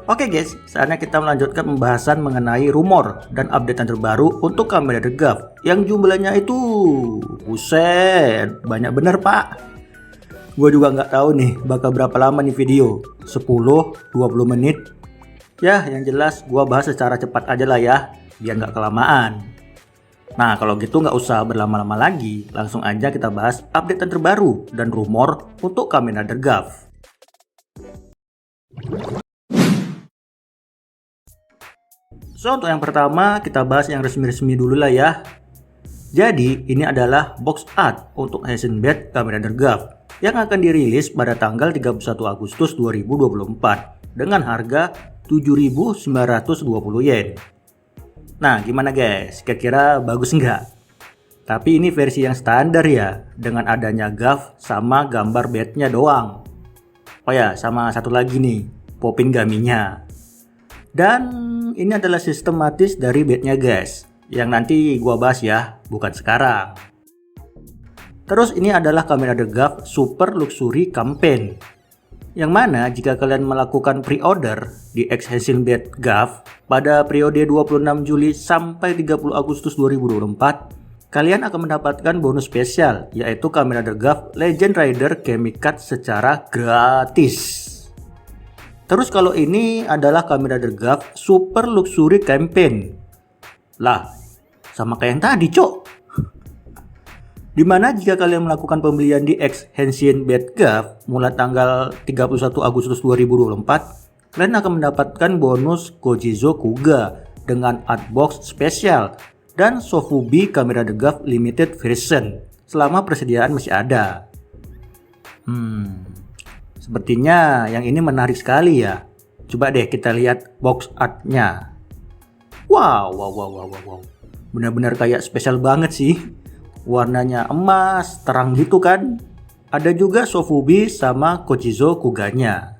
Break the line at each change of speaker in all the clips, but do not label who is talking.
Oke guys, saatnya kita melanjutkan pembahasan mengenai rumor dan update terbaru untuk kamera degap yang jumlahnya itu buset, banyak bener pak. Gue juga nggak tahu nih bakal berapa lama nih video, 10-20 menit. Ya yang jelas gue bahas secara cepat aja lah ya, biar nggak kelamaan. Nah kalau gitu nggak usah berlama-lama lagi, langsung aja kita bahas update terbaru dan rumor untuk kamera degap. So untuk yang pertama kita bahas yang resmi-resmi dulu lah ya. Jadi ini adalah box art untuk Hisense kamera degap yang akan dirilis pada tanggal 31 Agustus 2024 dengan harga 7.920 yen. Nah gimana guys, kira-kira bagus nggak? Tapi ini versi yang standar ya, dengan adanya GAF sama gambar bednya doang. Oh ya, sama satu lagi nih, popin gaminya. Dan ini adalah sistematis dari bednya guys, yang nanti gua bahas ya, bukan sekarang. Terus ini adalah kamera degap super luxury campaign, yang mana jika kalian melakukan pre-order di Hisense GAF pada periode 26 Juli sampai 30 Agustus 2024, kalian akan mendapatkan bonus spesial, yaitu kamera degap Legend Rider Chemical secara gratis. Terus kalau ini adalah kamera degap super luxury campaign. Lah, sama kayak yang tadi, cok. Dimana jika kalian melakukan pembelian di Hisense GAF mulai tanggal 31 Agustus 2024, kalian akan mendapatkan bonus Kojizo Kuga dengan artbox spesial dan Sofubi kamera degap limited version selama persediaan masih ada. Sepertinya yang ini menarik sekali ya. Coba deh kita lihat box artnya. Wow. Benar-benar kayak spesial banget sih. Warnanya emas, terang gitu kan. Ada juga Sofubi sama Kojizo Kuganya.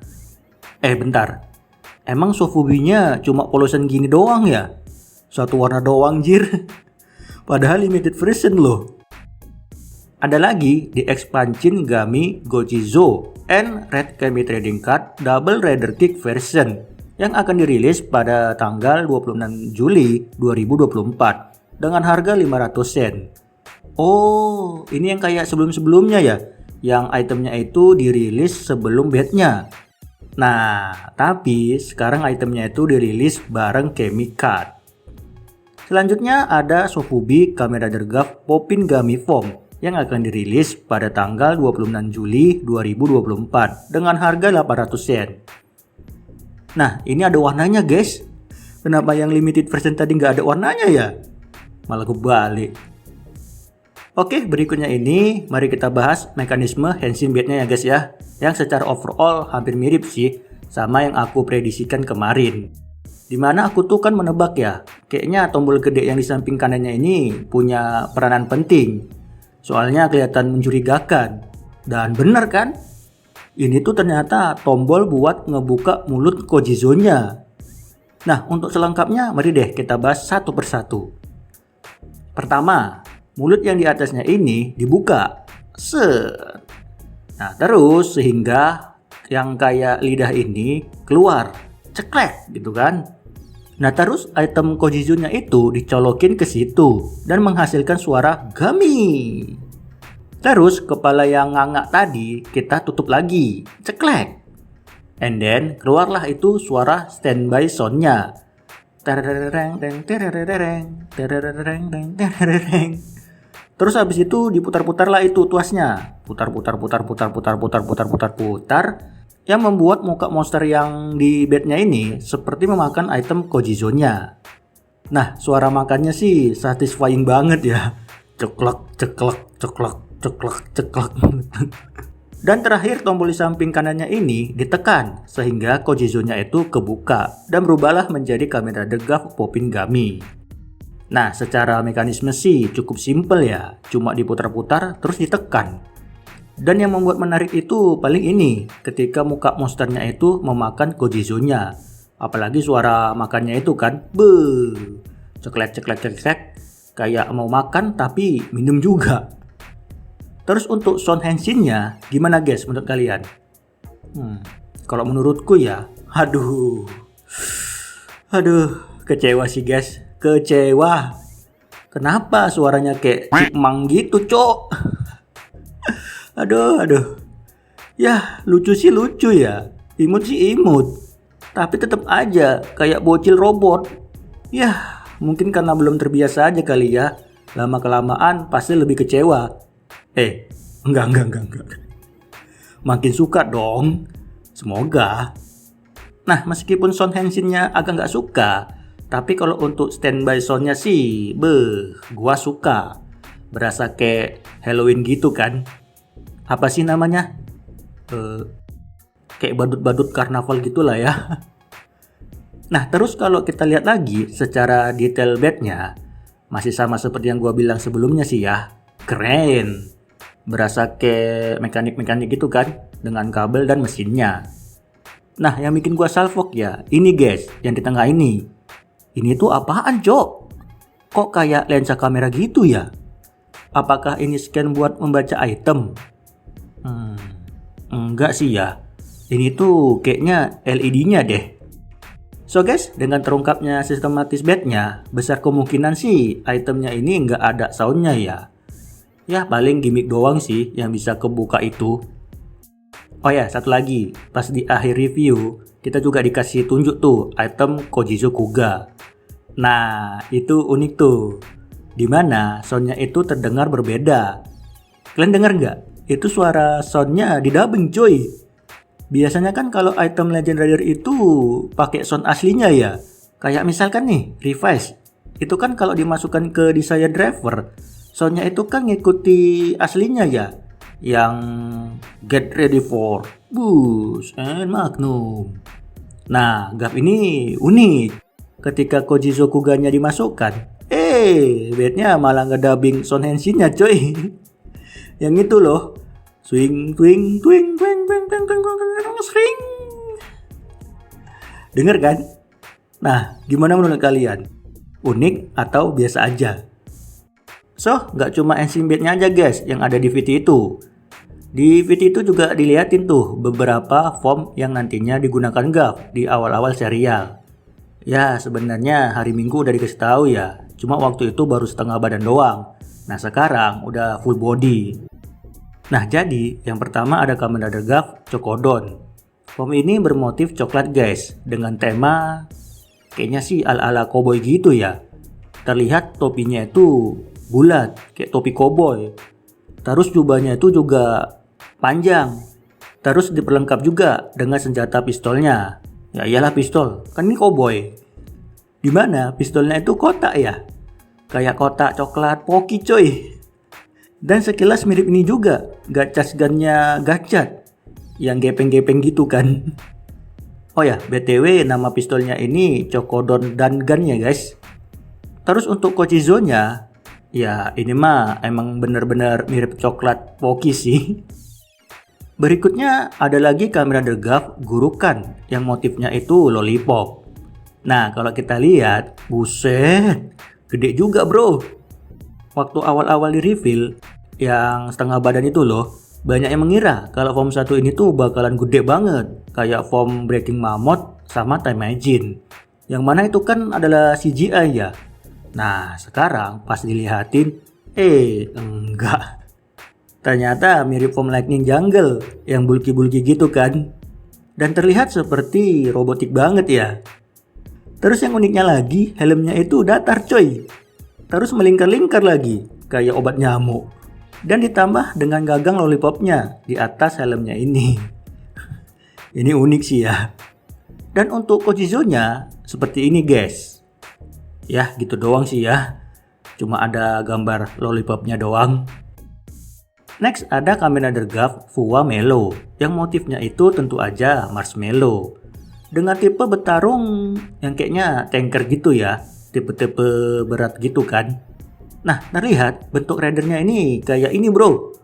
Bentar. Emang Sofubinya cuma polosan gini doang ya? Satu warna doang jir. Padahal limited version loh. Ada lagi di Expansion Gami Gojizo and Red Kami Trading Card Double Rider Kick version yang akan dirilis pada tanggal 26 Juli 2024 dengan harga 500 yen. Oh, ini yang kayak sebelum-sebelumnya ya, yang itemnya itu dirilis sebelum bednya. Nah, tapi sekarang itemnya itu dirilis bareng Kami Card. Selanjutnya ada Sofubi kamera degap Popin Gami Foam yang akan dirilis pada tanggal 26 Juli 2024 dengan harga 800 yen. Nah, ini ada warnanya guys. Kenapa yang limited version tadi nggak ada warnanya ya? Malah kebalik. Oke, berikutnya ini mari kita bahas mekanisme Hisense bednya ya guys ya, yang secara overall hampir mirip sih sama yang aku prediksikan kemarin. Dimana aku tuh kan menebak ya, kayaknya tombol gede yang di samping kanannya ini punya peranan penting. Soalnya kelihatan mencurigakan. Dan bener kan? Ini tuh ternyata tombol buat ngebuka mulut Kojizo-nya. Nah, untuk selengkapnya mari deh kita bahas satu persatu. Pertama, mulut yang di atasnya ini dibuka. Set. Nah, terus sehingga yang kayak lidah ini keluar. Ceklek gitu kan. Nah, terus item Kojizo-nya itu dicolokin ke situ dan menghasilkan suara gami. Terus kepala yang ngangak tadi kita tutup lagi, ceklek. And then keluarlah itu suara standby sound-nya. Terus habis itu diputar-putarlah itu tuasnya. Putar yang membuat muka monster yang di bednya ini seperti memakan item Kojizo-nya. Nah, suara makannya sih satisfying banget ya. Ceklek. Dan terakhir tombol di samping kanannya ini ditekan sehingga Kojizo-nya itu kebuka dan berubahlah menjadi kamera degap Popin Gami. Nah, secara mekanisme sih cukup simpel ya, cuma diputar-putar terus ditekan. Dan yang membuat menarik itu paling ini, ketika muka monsternya itu memakan Kojizo-nya. Apalagi suara makannya itu kan, ceklek, kayak mau makan tapi minum juga. Terus untuk sound Hisense-nya gimana guys menurut kalian? Kalau menurutku ya, aduh, Aduh, kecewa sih guys, kecewa. Kenapa suaranya kayak cipmang gitu, cok? Aduh. Ya, lucu sih lucu ya. Imut sih imut. Tapi tetap aja kayak bocil robot. Ya, mungkin karena belum terbiasa aja kali ya. Lama-kelamaan pasti lebih kecewa. Enggak. Makin suka dong. Semoga. Nah, meskipun sound Henshin-nya agak nggak suka, tapi kalau untuk standby sound-nya sih, gua suka. Berasa kayak Halloween gitu kan. Apa sih namanya? Kayak badut-badut karnaval gitulah ya. Nah, terus kalau kita lihat lagi secara detail bednya, masih sama seperti yang gua bilang sebelumnya sih ya. Keren. Berasa kayak mekanik-mekanik gitu kan, dengan kabel dan mesinnya. Nah, yang bikin gua salfok ya, ini guys, yang di tengah ini. Ini tuh apaan, Cok? Kok kayak lensa kamera gitu ya? Apakah ini scan buat membaca item? Enggak sih ya. Ini tuh kayaknya LED-nya deh. So guys, dengan terungkapnya sistematis bednya, besar kemungkinan sih itemnya ini nggak ada soundnya ya. Ya paling gimmick doang sih yang bisa kebuka itu. Oh ya, satu lagi, pas di akhir review, kita juga dikasih tunjuk tuh item Kojizo Kuga. Nah, itu unik tuh. Dimana soundnya itu terdengar berbeda. Kalian dengar nggak? Itu suara soundnya didubbing coy. Biasanya kan kalau item Legend Rider itu pakai sound aslinya ya. Kayak misalkan nih, Revice. Itu kan kalau dimasukkan ke Desire Driver, soundnya itu kan ngikuti aslinya ya. Yang get ready for Boost and Magnum. Nah, gap ini unik. Ketika Kojizo Kuganya dimasukkan, bednya malah ngedubbing sound Henshin-nya coy. Yang itu loh, swing twing twing twing twing twing twing twing swing. Dengar kan? Nah, gimana menurut kalian? Unik atau biasa aja? So, nggak cuma Henshin bednya aja guys yang ada di VT itu. Di VT itu juga dilihatin tuh beberapa form yang nantinya digunakan GAF di awal-awal serial. Ya sebenarnya hari Minggu udah dikasih tahu ya, cuma waktu itu baru setengah badan doang. Nah sekarang udah full body. Nah jadi yang pertama ada Kamen Rider GAF Chokodon. Form ini bermotif coklat guys, dengan tema kayaknya sih ala-ala cowboy gitu ya. Terlihat topinya itu bulat, kayak topi cowboy. Terus jubahnya itu juga panjang. Terus diperlengkap juga dengan senjata pistolnya. Ya iyalah pistol, kan ini cowboy. Dimana pistolnya itu kotak ya. Kayak kotak coklat Pocky coy. Dan sekilas mirip ini juga, gachas gunnya Gachat. Yang gepeng-gepeng gitu kan. Oh ya, BTW nama pistolnya ini Chokodon Dan Gun ya guys. Terus untuk Kojizo-nya, ya ini mah emang bener-bener mirip coklat Pocky sih. Berikutnya ada lagi Kamen Rider GAF Gurukan yang motifnya itu lollipop. Nah kalau kita lihat, buset, gede juga bro. Waktu awal-awal di reveal, yang setengah badan itu loh, banyak yang mengira kalau form 1 ini tuh bakalan gede banget. Kayak form Breaking Mammoth sama Time Machine. Yang mana itu kan adalah CGI ya. Nah sekarang pas dilihatin, enggak. Ternyata mirip form Lightning Jungle yang bulky-bulky gitu kan. Dan terlihat seperti robotik banget ya. Terus yang uniknya lagi, helmnya itu datar coy. Terus melingkar-lingkar lagi, kayak obat nyamuk. Dan ditambah dengan gagang lollipopnya di atas helmnya ini. Ini unik sih ya. Dan untuk Kojizo-nya seperti ini guys. Ya gitu doang sih ya. Cuma ada gambar lollipopnya doang. Next ada Kamen Rider GAF Fuwa Melo yang motifnya itu tentu aja marshmallow. Dengan tipe bertarung yang kayaknya tanker gitu ya, tipe-tipe berat gitu kan. Nah terlihat bentuk ridernya ini kayak ini bro,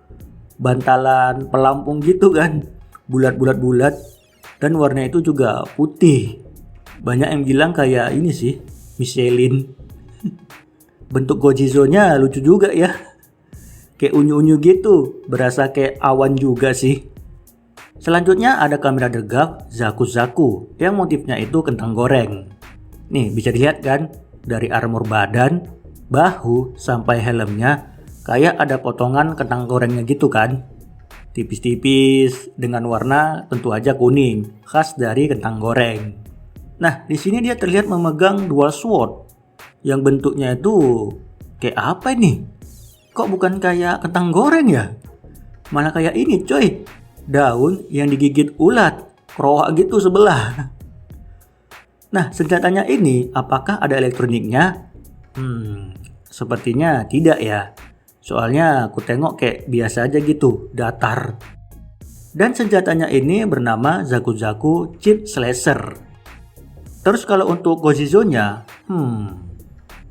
bantalan pelampung gitu kan, bulat-bulat dan warna itu juga putih. Banyak yang bilang kayak ini sih, Michelin. Bentuk Kojizo-nya lucu juga ya. Kayak unyu-unyu gitu, berasa kayak awan juga sih. Selanjutnya ada kamera degaf Zaku Zaku yang motifnya itu kentang goreng. Nih bisa dilihat kan, dari armor badan, bahu, sampai helmnya kayak ada potongan kentang gorengnya gitu kan. Tipis-tipis dengan warna tentu aja kuning, khas dari kentang goreng. Nah, di sini dia terlihat memegang dual sword yang bentuknya itu kayak apa ini? Kok bukan kayak kentang goreng ya? Malah kayak ini coy, daun yang digigit ulat, kroak gitu sebelah. Nah, senjatanya ini apakah ada elektroniknya? Sepertinya tidak ya. Soalnya aku tengok kayak biasa aja gitu, datar. Dan senjatanya ini bernama Zaku Zaku Chip Slasher. Terus kalau untuk Gojizo-nya,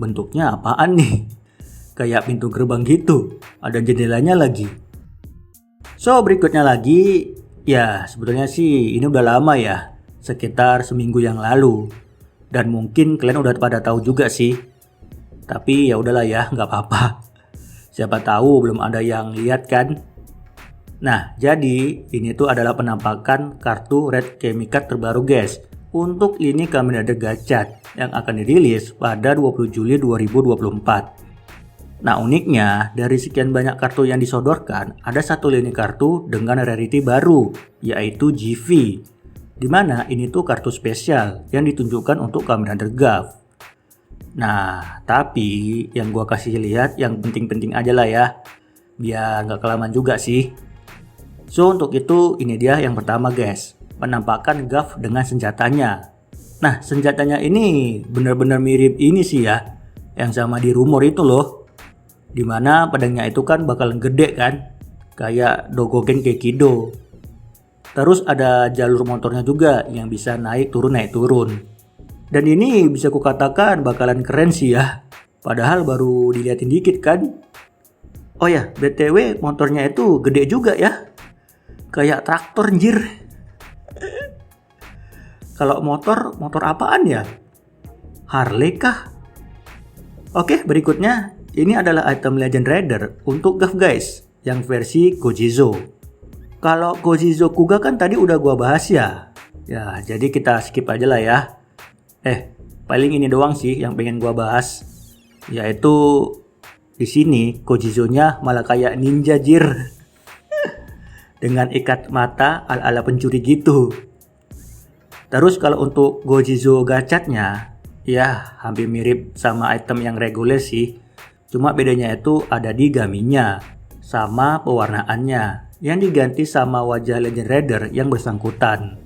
bentuknya apaan nih? Kayak pintu gerbang gitu, ada jendelanya lagi. So, berikutnya lagi, ya sebetulnya sih ini udah lama ya, sekitar seminggu yang lalu. Dan mungkin kalian udah pada tahu juga sih. Tapi ya udahlah ya, nggak apa-apa. Siapa tahu belum ada yang lihat kan. Nah, jadi ini tuh adalah penampakan kartu Red Chemical terbaru guys, untuk lini Kamen Rider Gachat yang akan dirilis pada 20 Juli 2024. Nah uniknya, dari sekian banyak kartu yang disodorkan, ada satu lini kartu dengan rarity baru, yaitu GV. Dimana ini tuh kartu spesial yang ditunjukkan untuk Kamen Rider Gav. Nah, tapi yang gua kasih lihat yang penting-penting aja lah ya, biar nggak kelamaan juga sih. So untuk itu ini dia yang pertama guys, penampakan Gav dengan senjatanya. Nah senjatanya ini benar-benar mirip ini sih ya, yang sama di rumor itu loh. Dimana pedangnya itu kan bakalan gede kan, kayak Dogogen Kekido. Terus ada jalur motornya juga yang bisa naik turun. Dan ini bisa kukatakan bakalan keren sih ya, padahal baru diliatin dikit kan. Oh ya, BTW motornya itu gede juga ya, kayak traktor anjir. Kalau motor apaan ya? Harley kah? Oke, berikutnya ini adalah item Legend Rider untuk Gav guys, yang versi Gojizo. Kalau Gojizo Kuga kan tadi udah gua bahas ya. Ya, jadi kita skip aja lah ya. Paling ini doang sih yang pengen gua bahas, yaitu di sini Gojizo-nya malah kayak ninja jir. Dengan ikat mata ala-ala pencuri gitu. Terus kalau untuk Gojizo Gachatnya, ya hampir mirip sama item yang reguler sih. Cuma bedanya itu ada di gaminya, sama pewarnaannya, yang diganti sama wajah Legend Rider yang bersangkutan.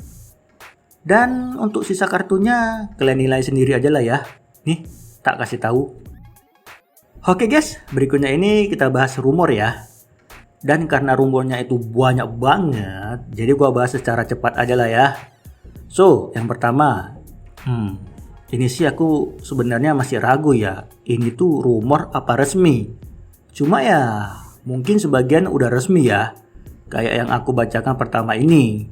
Dan untuk sisa kartunya, kalian nilai sendiri aja lah ya. Nih, tak kasih tahu. Oke guys, berikutnya ini kita bahas rumor ya. Dan karena rumornya itu banyak banget, jadi gua bahas secara cepat aja lah ya. So, yang pertama, ini sih aku sebenarnya masih ragu ya, ini tuh rumor apa resmi. Cuma ya mungkin sebagian udah resmi ya, kayak yang aku bacakan pertama ini.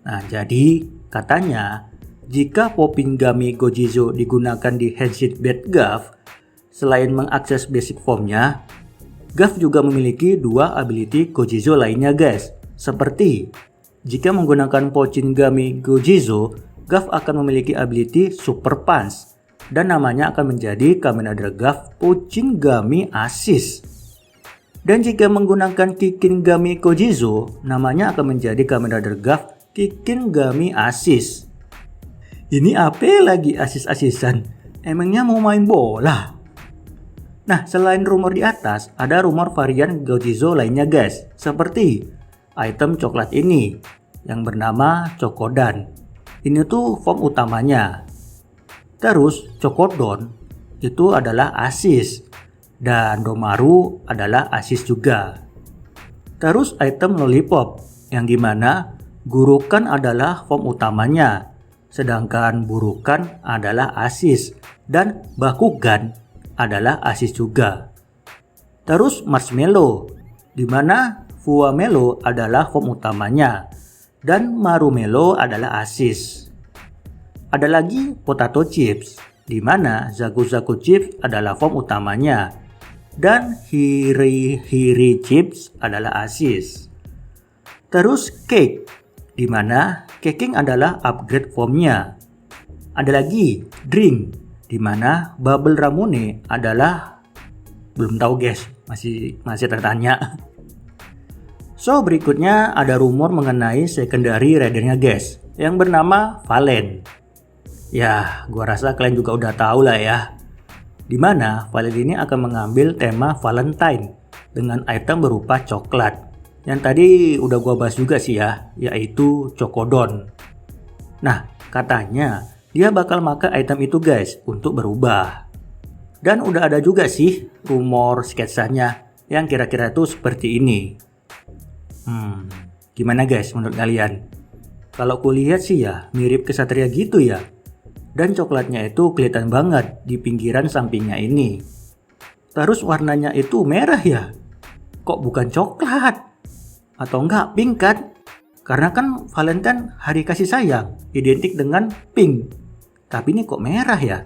Nah jadi katanya jika Popping Gami Gojizo digunakan di Henshin Bed Gav, selain mengakses basic formnya, Gav juga memiliki dua ability Gojizo lainnya guys. Seperti jika menggunakan Pochin Gami Gojizo, Gav akan memiliki ability Super Punch dan namanya akan menjadi Kamen Rider Gav Pochin Gami Assist. Dan jika menggunakan Kikin Gami Gojizo, namanya akan menjadi Kamen Rider Gav Kikin Gami Assist. Ini apa lagi assist-assistan? Emangnya mau main bola? Nah, selain rumor di atas, ada rumor varian Gojizo lainnya guys, seperti item coklat ini yang bernama Chokodan. Ini tuh form utamanya. Terus Chokodon itu adalah assist dan Domaru adalah assist juga. Terus item Lollipop yang dimana Gurukan adalah form utamanya, sedangkan Burukan adalah assist dan Bakugan adalah assist juga. Terus Marshmallow dimana Fuamelo adalah form utamanya dan Marumelo adalah assist. Ada lagi Potato Chips, di mana Zaku Zaku Chips adalah form utamanya dan Hiri Chips adalah assist. Terus Cake di mana Keking adalah upgrade formnya. Ada lagi Drink, di mana Bubble Ramune adalah belum tahu guys, masih tertanya. So berikutnya ada rumor mengenai secondary ridernya guys, yang bernama Valen. Ya, gua rasa kalian juga udah tahu lah ya. Dimana Valen ini akan mengambil tema Valentine dengan item berupa coklat. Yang tadi udah gua bahas juga sih ya, yaitu Cocodon. Nah, katanya dia bakal pakai item itu guys untuk berubah. Dan udah ada juga sih rumor sketsanya yang kira-kira tuh seperti ini. Gimana guys menurut kalian? Kalau kulihat sih ya mirip kesatria gitu ya. Dan coklatnya itu kelihatan banget di pinggiran sampingnya ini. Terus warnanya itu merah ya? Kok bukan coklat? Atau enggak pink kan? Karena kan Valentine hari kasih sayang identik dengan pink. Tapi ini kok merah ya?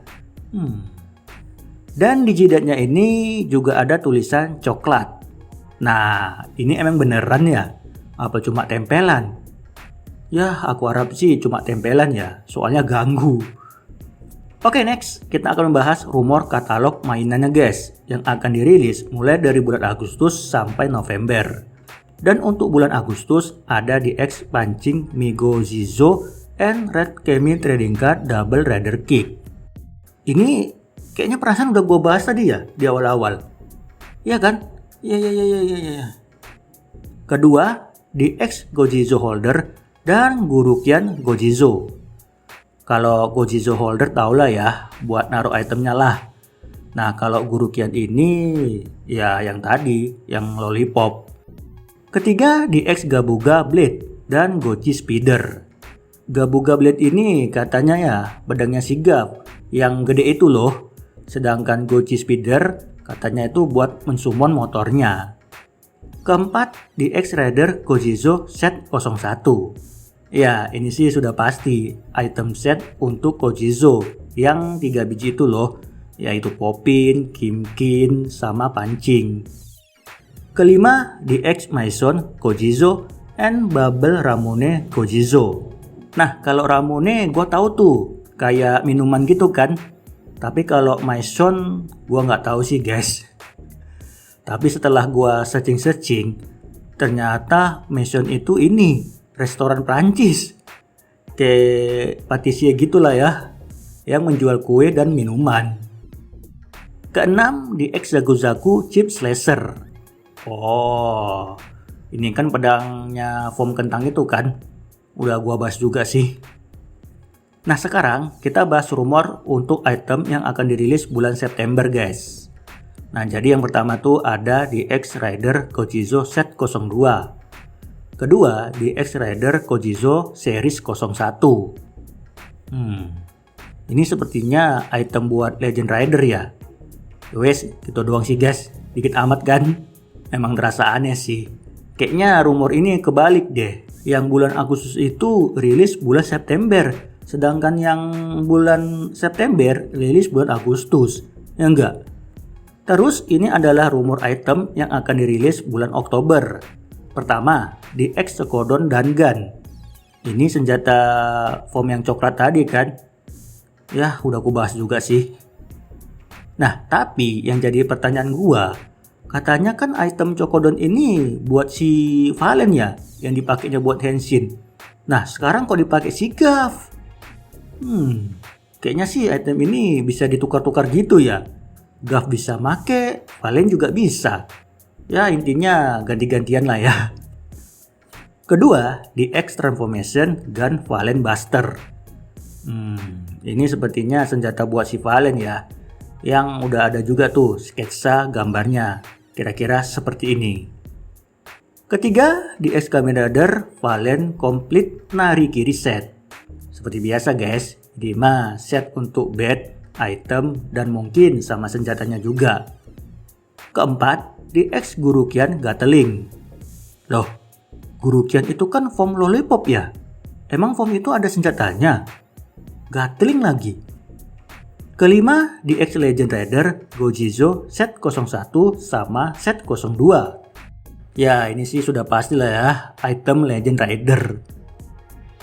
Dan di jidatnya ini juga ada tulisan coklat. Nah, ini emang beneran ya? Apa cuma tempelan? Ya, aku harap sih cuma tempelan ya, soalnya ganggu. Oke, next kita akan membahas rumor katalog mainannya guys, yang akan dirilis mulai dari bulan Agustus sampai November. Dan untuk bulan Agustus ada DX Punching Migo Zizo and Red Kemi Trading Card Double Rider Kick. Ini kayaknya perasaan udah gue bahas tadi ya di awal-awal. Iya kan? Iya. Kedua, DX Gojizo Holder dan Gurukyan Gojizo. Kalau Gojizo Holder tau lah ya, buat naruh itemnya lah. Nah, kalau Gurukyan ini ya yang tadi, yang lollipop. Ketiga, DX Gabuga Blade dan Goji Speeder. Gabuga Blade ini katanya ya pedangnya sigap, yang gede itu loh. Sedangkan Goji Speeder katanya itu buat mensummon motornya. Keempat, DX Rider Gojizo Set 01. Ya, ini sih sudah pasti item set untuk Gojizo yang 3 biji itu loh, yaitu Popin, Kimkin, sama Pancing. Kelima, DX Maison Gojizo and Bubble Ramune Gojizo. Nah, kalau Ramune gue tahu tuh, kayak minuman gitu kan. Tapi kalau Maison gue nggak tahu sih guys. Tapi setelah gue searching, ternyata Maison itu ini restoran Prancis. Kayak patisie gitulah ya, yang menjual kue dan minuman. Keenam, DX Zagu-Zagu Chip Slasher. Oh, ini kan pedangnya foam kentang itu kan. Udah gua bahas juga sih. Nah, sekarang kita bahas rumor untuk item yang akan dirilis bulan September guys. Nah, jadi yang pertama tuh ada DX Rider Gojizo Set 02. Kedua, DX Rider Gojizo Series 01. Ini sepertinya item buat Legend Rider ya. Wes, gitu doang sih guys. Dikit amat kan? Emang terasa aneh sih. Kayaknya rumor ini kebalik deh. Yang bulan Agustus itu rilis bulan September. Sedangkan yang bulan September rilis bulan Agustus. Ya enggak? Terus ini adalah rumor item yang akan dirilis bulan Oktober. Pertama, DX Cocodon Dangan. Ini senjata foam yang coklat tadi kan? Ya, udah aku bahas juga sih. Nah, tapi yang jadi pertanyaan gua, katanya kan item Cocodon ini buat si Valen ya, yang dipakainya buat Henshin. Nah, sekarang kok dipakai si Gav? Kayaknya sih item ini bisa ditukar-tukar gitu ya. Gav bisa make, Valen juga bisa. Ya, intinya ganti-gantian lah ya. Kedua, DX Transformation Gun Valen Buster. Ini sepertinya senjata buat si Valen ya. Yang udah ada juga tuh sketsa gambarnya. Kira-kira seperti ini. Ketiga, DX Kamen Rider Valen Complete Narikiri Set. Seperti biasa guys, ini mah set untuk bed, item, dan mungkin sama senjatanya juga. Keempat, DX Gurukyan Gatling. Loh, Gurukyan itu kan foam lollipop ya? Emang foam itu ada senjatanya? Gatling lagi. Kelima, DX Legend Rider Gojizo Set 01 sama Set 02. Ya, ini sih sudah pasti lah ya, item Legend Rider.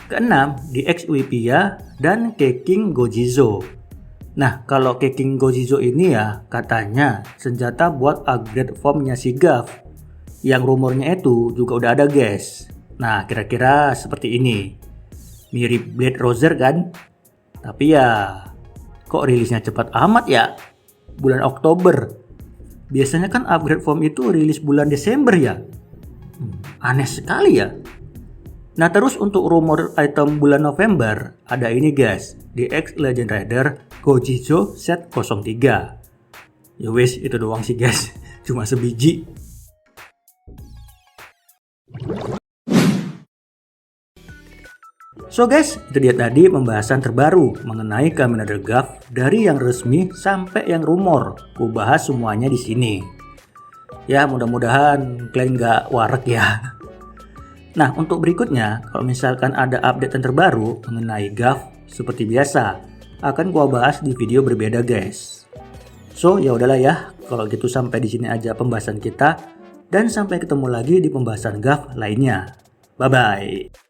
Keenam, DX Uipia dan Keqing Gojizo. Nah, kalau Keqing Gojizo ini ya katanya senjata buat upgrade formnya si Gav. Yang rumornya itu juga udah ada guys. Nah, kira-kira seperti ini. Mirip Blade Roger kan? Tapi ya, kok rilisnya cepat amat ya? Bulan Oktober. Biasanya kan upgrade form itu rilis bulan Desember ya? Aneh sekali ya. Nah, terus untuk rumor item bulan November, ada ini guys, DX Legend Rider Gojizo Set 03. Ya wes, itu doang sih guys, cuma sebiji. So guys, itu dia tadi pembahasan terbaru mengenai Kamen Rider Gav dari yang resmi sampai yang rumor. Ku bahas semuanya di sini. Ya, mudah-mudahan kalian nggak warak ya. Nah, untuk berikutnya, kalau misalkan ada update yang terbaru mengenai Gav, seperti biasa, akan gua bahas di video berbeda, guys. So, ya udahlah ya, kalau gitu sampai di sini aja pembahasan kita, dan sampai ketemu lagi di pembahasan Gav lainnya. Bye-bye.